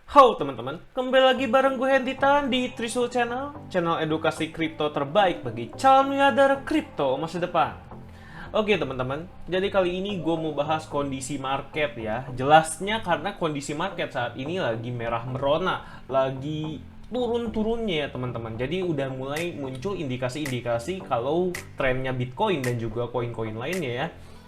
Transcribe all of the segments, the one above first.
Halo teman-teman, kembali lagi bareng gue Henditan di Trisul channel edukasi kripto terbaik bagi calon miliarder kripto masa depan. Oke teman-teman, jadi kali ini gue mau bahas kondisi market ya. Jelasnya karena kondisi market saat ini lagi merah merona, lagi turun-turunnya ya teman-teman. Jadi udah mulai muncul indikasi-indikasi kalau trennya Bitcoin dan juga koin-koin lainnya ya,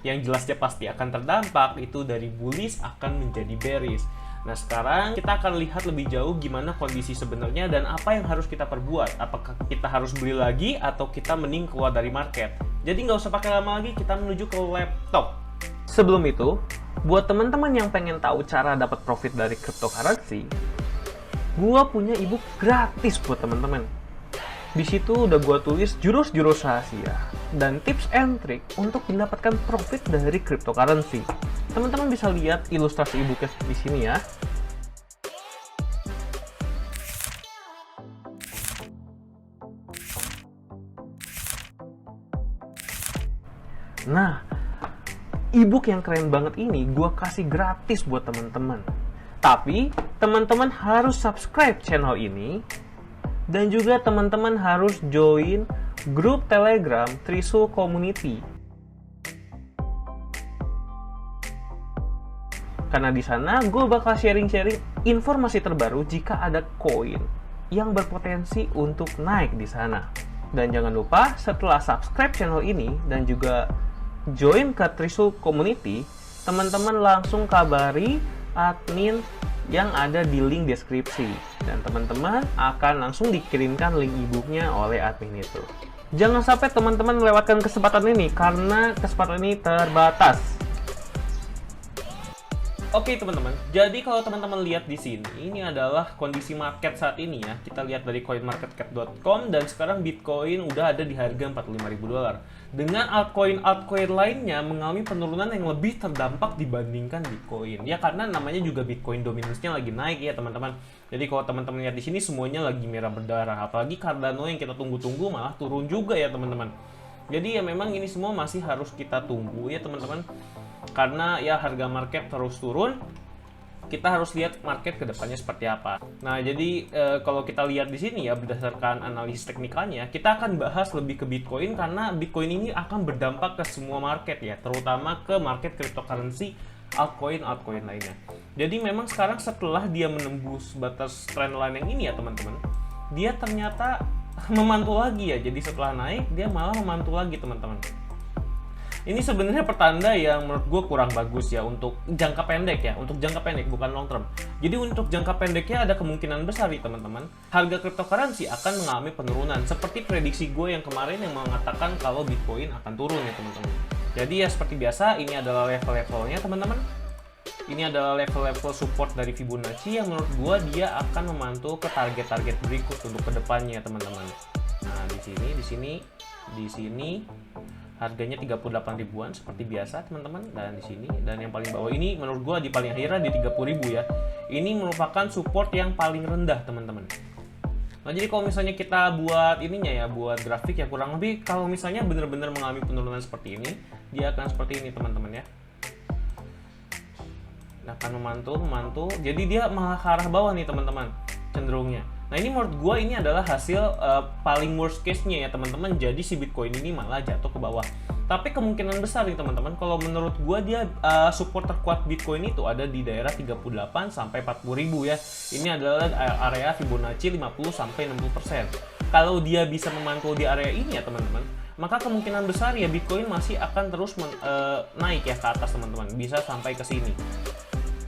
yang jelasnya pasti akan terdampak itu dari bullish akan menjadi bearish. Nah sekarang kita akan lihat lebih jauh gimana kondisi sebenarnya dan apa yang harus kita perbuat. Apakah kita harus beli lagi atau kita mending keluar dari market. Jadi nggak usah pakai lama lagi, kita menuju ke laptop. Sebelum itu, buat teman-teman yang pengen tahu cara dapat profit dari cryptocurrency, gua punya ebook gratis buat teman-teman. Di situ udah gua tulis jurus-jurus rahasia dan tips and trick untuk mendapatkan profit dari cryptocurrency. Teman-teman bisa lihat ilustrasi e-booknya di sini ya. Nah, e-book yang keren banget ini gue kasih gratis buat teman-teman. Tapi, teman-teman harus subscribe channel ini dan juga teman-teman harus join grup Telegram Trisul Community. Karena di sana gue bakal sharing-sharing informasi terbaru jika ada koin yang berpotensi untuk naik di sana. Dan jangan lupa setelah subscribe channel ini dan juga join ke Trisul Community, teman-teman langsung kabari admin yang ada di link deskripsi. Dan teman-teman akan langsung dikirimkan link e-booknya oleh admin itu. Jangan sampai teman-teman melewatkan kesempatan ini karena kesempatan ini terbatas. Oke teman-teman, jadi kalau teman-teman lihat di sini, ini adalah kondisi market saat ini ya. Kita lihat dari coinmarketcap.com dan sekarang Bitcoin udah ada di harga $45.000. Dengan altcoin lainnya mengalami penurunan yang lebih terdampak dibandingkan Bitcoin. Ya karena namanya juga Bitcoin dominansnya lagi naik ya teman-teman. Jadi kalau teman-teman lihat di sini semuanya lagi merah berdarah. Apalagi Cardano yang kita tunggu-tunggu malah turun juga ya teman-teman. Jadi ya memang ini semua masih harus kita tunggu ya teman-teman. Karena ya harga market terus turun, kita harus lihat market kedepannya seperti apa. Nah jadi kalau kita lihat di sini ya berdasarkan analisis teknikalnya, kita akan bahas lebih ke Bitcoin karena Bitcoin ini akan berdampak ke semua market ya, terutama ke market cryptocurrency, altcoin lainnya. Jadi memang sekarang setelah dia menembus batas trendline yang ini ya teman-teman, dia ternyata memantul lagi ya. Jadi setelah naik dia malah memantul lagi teman-teman. Ini sebenarnya pertanda yang menurut gue kurang bagus ya untuk jangka pendek ya, untuk jangka pendek bukan long term. Jadi untuk jangka pendeknya ada kemungkinan besar nih teman-teman, harga cryptocurrency akan mengalami penurunan seperti prediksi gue yang kemarin yang mengatakan kalau Bitcoin akan turun ya teman-teman. Jadi ya seperti biasa ini adalah level-levelnya teman-teman. Ini adalah level-level support dari Fibonacci yang menurut gue dia akan memantul ke target-target berikut untuk kedepannya teman-teman. Nah di sini harganya 38 ribuan seperti biasa teman-teman, dan di sini dan yang paling bawah ini menurut gua di paling akhirnya di 30.000 ya. Ini merupakan support yang paling rendah teman-teman. Nah jadi kalau misalnya kita buat ininya ya, buat grafik ya kurang lebih kalau misalnya benar-benar mengalami penurunan seperti ini, dia akan seperti ini teman-teman ya. Nah, akan memantul, jadi dia malah ke arah bawah nih teman-teman cenderungnya. Nah ini menurut gue ini adalah hasil paling worst case-nya ya teman-teman. Jadi si Bitcoin ini malah jatuh ke bawah. Tapi kemungkinan besar nih teman-teman, kalau menurut gue dia support terkuat Bitcoin itu ada di daerah 38 sampai 40 ribu ya. Ini adalah area Fibonacci 50 sampai 60%. Kalau dia bisa memantul di area ini ya teman-teman, maka kemungkinan besar ya Bitcoin masih akan terus naik ya ke atas teman-teman. Bisa sampai ke sini.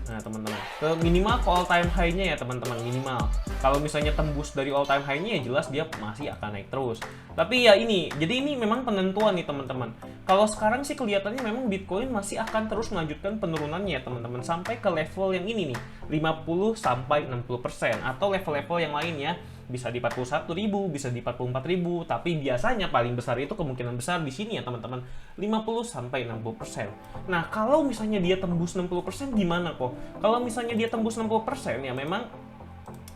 Nah teman-teman, ke minimal ke all time high-nya ya teman-teman, minimal. Kalau misalnya tembus dari all time high-nya ya jelas dia masih akan naik terus. Tapi ya ini, jadi ini memang penentuan nih teman-teman. Kalau sekarang sih kelihatannya memang Bitcoin masih akan terus melanjutkan penurunannya ya teman-teman, sampai ke level yang ini nih, 50 sampai 60% atau level-level yang lainnya bisa di 41.000, bisa di 44.000, tapi biasanya paling besar itu kemungkinan besar di sini ya teman-teman, 50 sampai 60%. Nah, kalau misalnya dia tembus 60% gimana kok? Kalau misalnya dia tembus 60% ya memang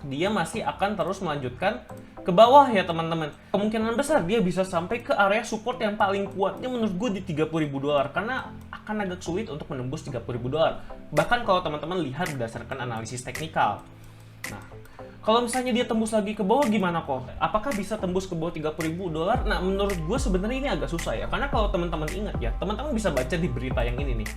dia masih akan terus melanjutkan ke bawah ya teman-teman. Kemungkinan besar dia bisa sampai ke area support yang paling kuatnya menurut gue di $30.000 karena akan agak sulit untuk menembus $30.000. Bahkan kalau teman-teman lihat berdasarkan analisis teknikal. Nah, kalau misalnya dia tembus lagi ke bawah gimana kok? Apakah bisa tembus ke bawah 30.000 dolar? Nah, menurut gue sebenarnya ini agak susah ya. Karena kalau teman-teman ingat ya, teman-teman bisa baca di berita yang ini nih.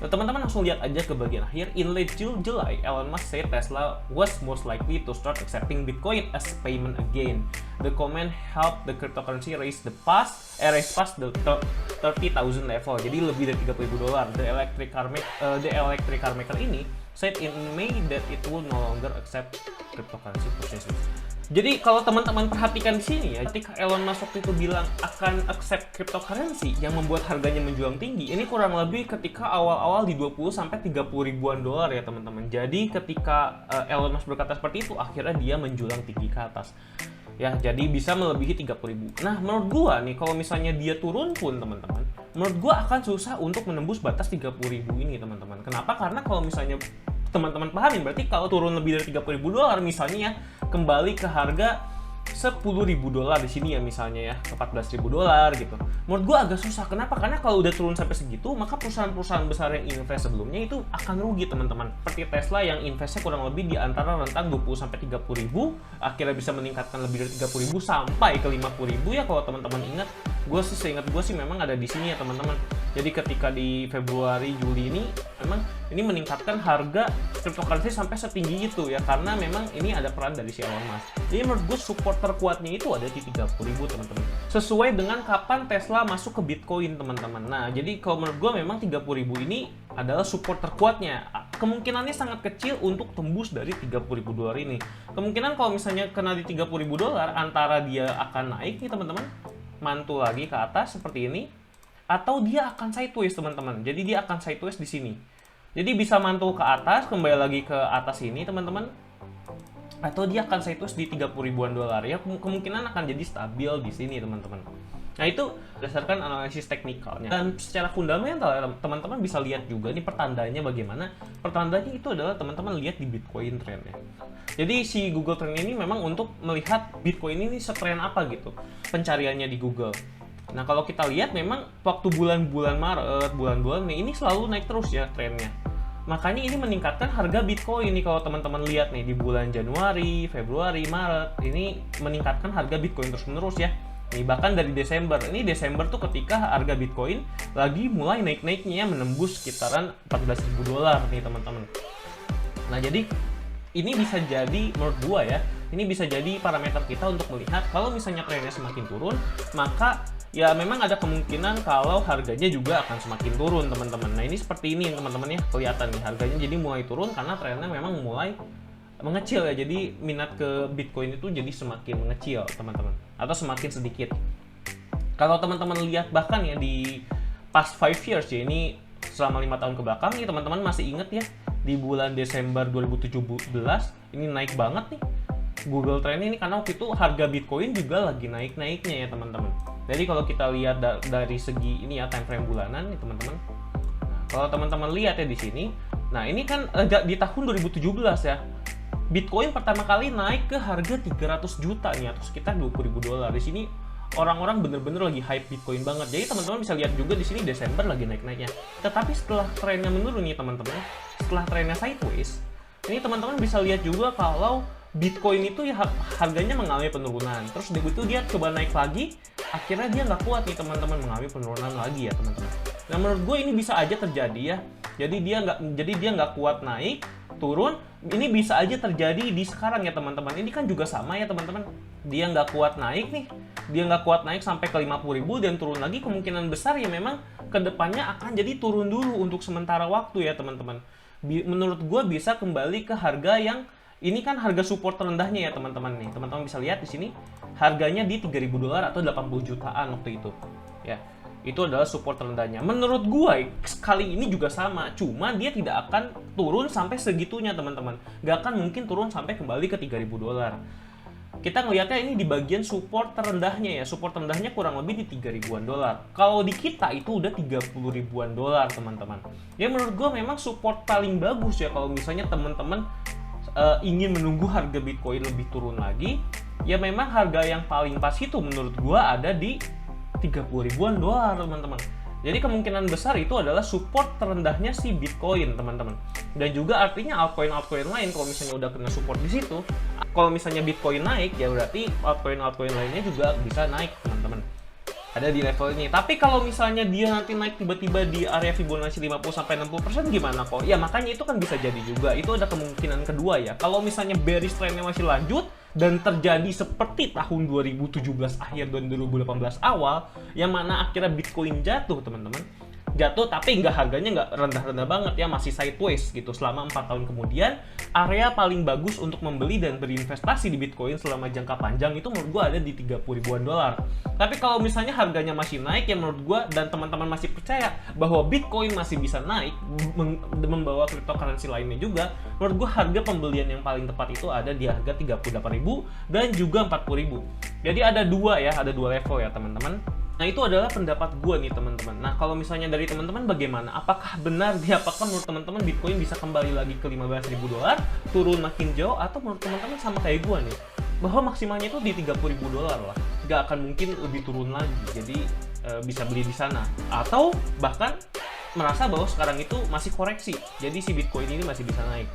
Nah, teman-teman langsung lihat aja ke bagian akhir. In late July, Elon Musk said Tesla was most likely to start accepting Bitcoin as payment again. The comment helped the cryptocurrency raise past the 30,000 level. Jadi lebih dari 30.000 dolar. The electric car maker ini said in May that it will no longer accept cryptocurrency purchases. Jadi kalau teman-teman perhatikan di sini ya, ketika Elon Musk waktu itu bilang akan accept cryptocurrency yang membuat harganya menjulang tinggi, ini kurang lebih ketika awal-awal di 20 sampai 30 ribuan dolar ya teman-teman. Jadi ketika Elon Musk berkata seperti itu, akhirnya dia menjulang tinggi ke atas. Ya, jadi bisa melebihi 30.000. Nah, menurut gua nih kalau misalnya dia turun pun teman-teman, menurut gua akan susah untuk menembus batas 30.000 ini teman-teman. Kenapa? Karena kalau misalnya teman-teman pahamin, berarti kalau turun lebih dari 30.000 dolar misalnya ya, kembali ke harga 10.000 dolar di sini ya misalnya ya, ke 14.000 dolar gitu. Menurut gua agak susah. Kenapa? Karena kalau udah turun sampai segitu, maka perusahaan-perusahaan besar yang invest sebelumnya itu akan rugi teman-teman. Seperti Tesla yang investnya kurang lebih di antara rentang 20 sampai 30.000, akhirnya bisa meningkatkan lebih dari 30.000 sampai ke 50.000 ya kalau teman-teman ingat. Seingat gue sih memang ada di sini ya teman-teman. Jadi ketika di Februari Juli ini memang ini meningkatkan harga cryptocurrency sampai setinggi itu ya, karena memang ini ada peran dari si Elon Musk. Jadi menurut gue support terkuatnya itu ada di 30.000 teman-teman. Sesuai dengan kapan Tesla masuk ke Bitcoin teman-teman. Nah, jadi kalau menurut gue memang 30.000 ini adalah support terkuatnya. Kemungkinannya sangat kecil untuk tembus dari 30.000 dolar ini. Kemungkinan kalau misalnya kena di 30.000 dolar, antara dia akan naik nih teman-teman, mantul lagi ke atas seperti ini, atau dia akan sideways teman-teman. Jadi dia akan sideways di sini. Jadi bisa mantul ke atas, kembali lagi ke atas ini teman-teman, atau dia akan sideways di 30 ribuan dolar ya, kemungkinan akan jadi stabil di sini teman-teman. Nah, itu berdasarkan analisis teknikalnya. Dan secara fundamental teman-teman bisa lihat juga nih pertandanya bagaimana. Pertandanya itu adalah teman-teman lihat di Bitcoin trendnya. Jadi si Google Trend ini memang untuk melihat Bitcoin ini setren apa gitu pencariannya di Google. Nah, kalau kita lihat memang waktu bulan-bulan Maret, bulan-bulan Mei ini selalu naik terus ya trennya. Makanya ini meningkatkan harga Bitcoin nih kalau teman-teman lihat nih di bulan Januari, Februari, Maret ini meningkatkan harga Bitcoin terus-menerus ya. Nih bahkan dari Desember. Ini Desember tuh ketika harga Bitcoin lagi mulai naik-naiknya menembus sekitaran 14.000 dolar nih teman-teman. Nah, jadi ini bisa jadi menurut gua ya, ini bisa jadi parameter kita untuk melihat kalau misalnya trennya semakin turun, maka ya memang ada kemungkinan kalau harganya juga akan semakin turun teman-teman. Nah, ini seperti ini teman-teman ya, kelihatan nih harganya jadi mulai turun karena trennya memang mulai mengecil ya. Jadi minat ke Bitcoin itu jadi semakin mengecil teman-teman, atau semakin sedikit. Kalau teman-teman lihat bahkan ya di past 5 years ya, ini selama 5 tahun ke belakang nih teman-teman masih inget ya, di bulan Desember 2017 ini naik banget nih Google Trend ini karena waktu itu harga Bitcoin juga lagi naik-naiknya ya teman-teman. Jadi kalau kita lihat dari segi ini ya time frame bulanan nih teman-teman. Nah, kalau teman-teman lihat ya di sini, nah ini kan di tahun 2017 ya, Bitcoin pertama kali naik ke harga 300 juta nih atau sekitar 20.000 dolar. Di sini orang-orang bener-bener lagi hype Bitcoin banget. Jadi teman-teman bisa lihat juga di sini Desember lagi naik-naiknya. Tetapi setelah trennya menurun nih teman-teman, setelah trennya sideways, ini teman-teman bisa lihat juga kalau Bitcoin itu ya harganya mengalami penurunan. Terus begitu dia coba naik lagi, akhirnya dia nggak kuat nih teman-teman, mengalami penurunan lagi ya teman-teman. Nah, menurut gue ini bisa aja terjadi ya. Jadi dia nggak kuat naik, turun. Ini bisa aja terjadi di sekarang ya teman-teman. Ini kan juga sama ya teman-teman. Dia nggak kuat naik nih, dia nggak kuat naik sampai ke 50.000 dan turun lagi, kemungkinan besar ya memang kedepannya akan jadi turun dulu untuk sementara waktu ya teman-teman. Menurut gue bisa kembali ke harga yang ini kan harga support terendahnya ya teman-teman nih. Teman-teman bisa lihat di sini harganya di 3.000 dolar atau 80 jutaan waktu itu. Ya, itu adalah support terendahnya. Menurut gue kali ini juga sama, cuma dia tidak akan turun sampai segitunya teman-teman. Gak akan mungkin turun sampai kembali ke 3.000 dolar. Kita ngelihatnya ini di bagian support terendahnya ya. Support terendahnya kurang lebih di 3.000-an dolar. Kalau di kita itu udah 30 ribuan dolar teman-teman. Ya menurut gue memang support paling bagus ya kalau misalnya teman-teman ingin menunggu harga Bitcoin lebih turun lagi. Ya memang harga yang paling pas itu menurut gue ada di 30 ribuan dolar teman-teman. Jadi kemungkinan besar itu adalah support terendahnya si Bitcoin, teman-teman. Dan juga artinya altcoin lain kalau misalnya udah kena support di situ, kalau misalnya Bitcoin naik ya berarti altcoin lainnya juga bisa naik, teman-teman. Ada di level ini. Tapi kalau misalnya dia nanti naik tiba-tiba di area Fibonacci 50-60% gimana kok? Ya makanya itu kan bisa jadi juga. Itu ada kemungkinan kedua ya. Kalau misalnya bearish trendnya masih lanjut dan terjadi seperti tahun 2017 akhir dan 2018 awal, yang mana akhirnya Bitcoin jatuh, teman-teman. Jatuh tapi harganya nggak rendah-rendah banget ya, masih sideways gitu selama 4 tahun kemudian. Area paling bagus untuk membeli dan berinvestasi di Bitcoin selama jangka panjang itu menurut gue ada di 30 ribuan dolar. Tapi kalau misalnya harganya masih naik ya menurut gue dan teman-teman masih percaya bahwa Bitcoin masih bisa naik membawa cryptocurrency lainnya juga, menurut gue harga pembelian yang paling tepat itu ada di harga 38.000 dan juga 40.000. Jadi ada dua level ya teman-teman. Nah itu adalah pendapat gue nih teman-teman. Nah kalau misalnya dari teman-teman bagaimana? Apakah benar apakah menurut teman-teman Bitcoin bisa kembali lagi ke 15.000 dolar, turun makin jauh, atau menurut teman-teman sama kayak gue nih, bahwa maksimalnya itu di 30.000 dolar lah, nggak akan mungkin lebih turun lagi. Jadi bisa beli di sana, atau bahkan merasa bahwa sekarang itu masih koreksi, jadi si Bitcoin ini masih bisa naik.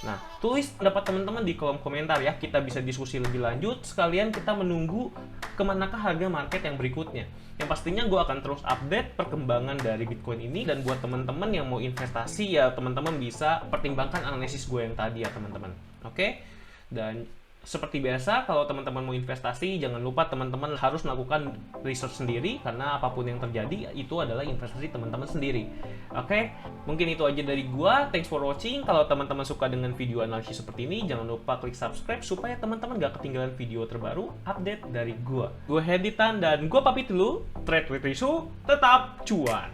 Nah, tulis pendapat teman-teman di kolom komentar ya, kita bisa diskusi lebih lanjut, sekalian kita menunggu kemanakah harga market yang berikutnya. Yang pastinya gue akan terus update perkembangan dari Bitcoin ini, dan buat teman-teman yang mau investasi ya teman-teman bisa pertimbangkan analisis gue yang tadi ya teman-teman. Oke? Dan seperti biasa, kalau teman-teman mau investasi, jangan lupa teman-teman harus melakukan research sendiri, karena apapun yang terjadi, itu adalah investasi teman-teman sendiri. Oke? Mungkin itu aja dari gua. Thanks for watching. Kalau teman-teman suka dengan video analisis seperti ini, jangan lupa klik subscribe supaya teman-teman gak ketinggalan video terbaru update dari gua. Gue Heditan dan gua pamit dulu. Trade with Risu, tetap cuan!